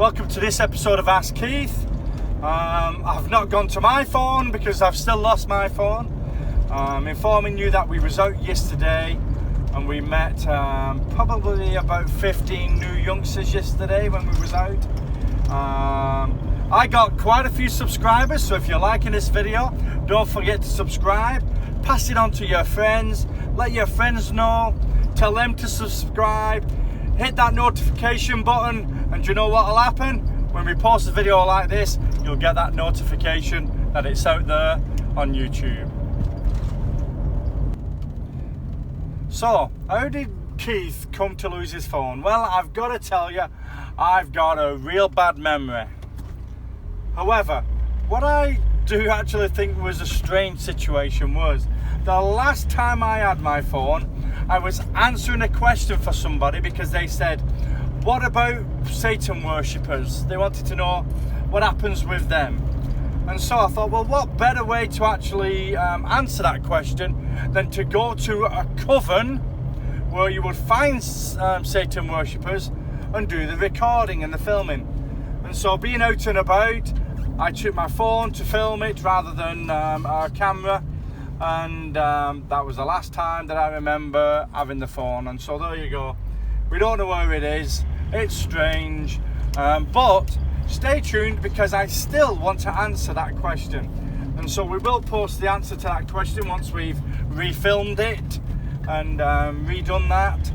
Welcome to this episode of Ask Keith. I've not gone to my phone because I've still lost my phone. Informing you that we was out yesterday and we met probably about 15 new youngsters yesterday when we was out. I got quite a few subscribers, so if you're liking this video, don't forget to subscribe, pass it on to your friends, let your friends know, tell them to subscribe, hit that notification button, and you know what will happen? When we post a video like this, you'll get that notification that it's out there on YouTube. So, how did Keith come to lose his phone? Well, I've got to tell you, I've got a real bad memory. However, what I do actually think was a strange situation was the last time I had my phone, I was answering a question for somebody because they said, what about Satan worshippers? They wanted to know what happens with them. And so I thought, well, what better way to actually answer that question than to go to a coven where you would find Satan worshippers and do the recording and the filming. And so being out and about, I took my phone to film it rather than our camera. And that was the last time that I remember having the phone. And so there you go. We don't know where it is. It's strange. But stay tuned because I still want to answer that question. And so we will post the answer to that question once we've refilmed it and redone that.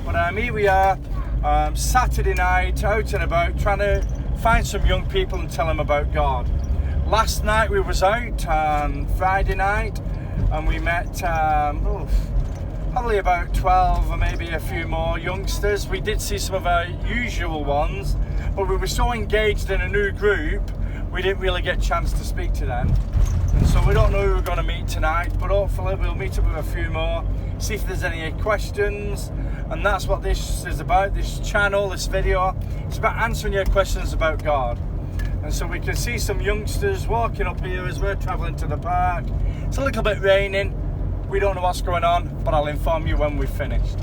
But here we are, Saturday night, out and about, trying to find some young people and tell them about God. Last night we was out, Friday night, and we met probably about 12 or maybe a few more youngsters. We did see some of our usual ones, but we were so engaged in a new group, we didn't really get a chance to speak to them. And so we don't know who we're going to meet tonight, but hopefully we'll meet up with a few more, see if there's any questions. And that's what this is about, this channel, this video. It's about answering your questions about God. And so we can see some youngsters walking up here as we're travelling to the park. It's a little bit raining. We don't know what's going on, but I'll inform you when we've finished.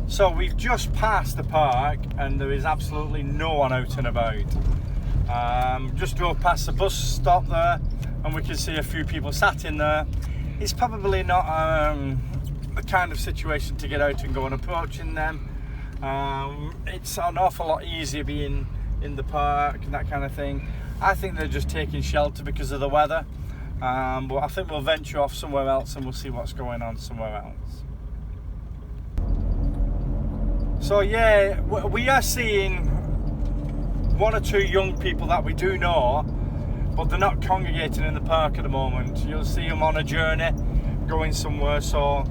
So we've just passed the park and there is absolutely no one out and about. Just drove past the bus stop there and we can see a few people sat in there. It's probably not the kind of situation to get out and go and approaching them. It's an awful lot easier being in the park and that kind of thing. I think they're just taking shelter because of the weather. But I think we'll venture off somewhere else and we'll see what's going on somewhere else. So yeah, we are seeing one or two young people that we do know, but they're not congregating in the park at the moment. You'll see them on a journey going somewhere, so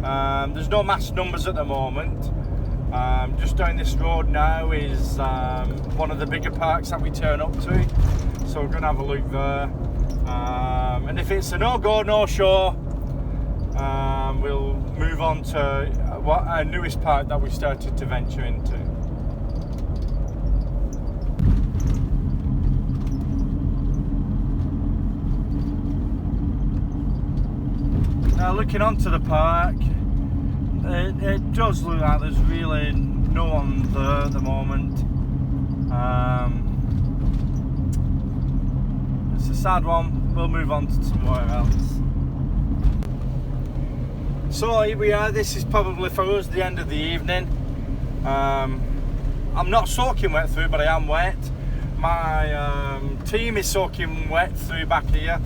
there's no mass numbers at the moment. Just down this road now is one of the bigger parks that we turn up to, so we're going to have a look there. And if it's a no-go, no-show, we'll move on to what our newest park that we started to venture into. Now looking onto the park, it does look like there's really no one there at the moment. It's a sad one. We'll move on to somewhere else. So here we are. This is probably for us the end of the evening. I'm not soaking wet through, but I am wet. My team is soaking wet through back here.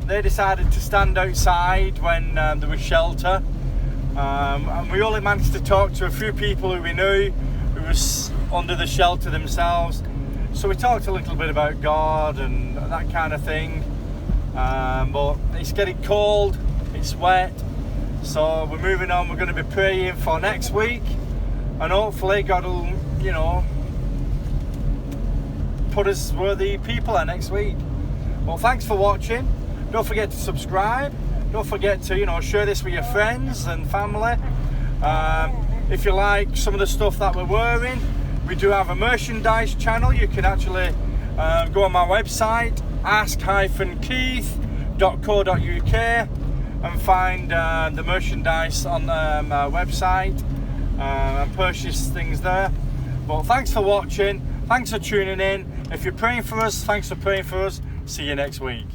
They decided to stand outside when there was shelter. And we only managed to talk to a few people who we knew who was under the shelter themselves. So we talked a little bit about God and that kind of thing. But it's getting cold, it's wet, so we're moving on. We're going to be praying for next week, and hopefully God will, put us where the people are next week. Well, thanks for watching. Don't forget to subscribe. Don't forget to, share this with your friends and family. If you like some of the stuff that we're wearing, we do have a merchandise channel. You can actually go on my website, ask-keith.co.uk, and find the merchandise on my website. and purchase things there. But thanks for watching, thanks for tuning in. If you're praying for us, thanks for praying for us. See you next week.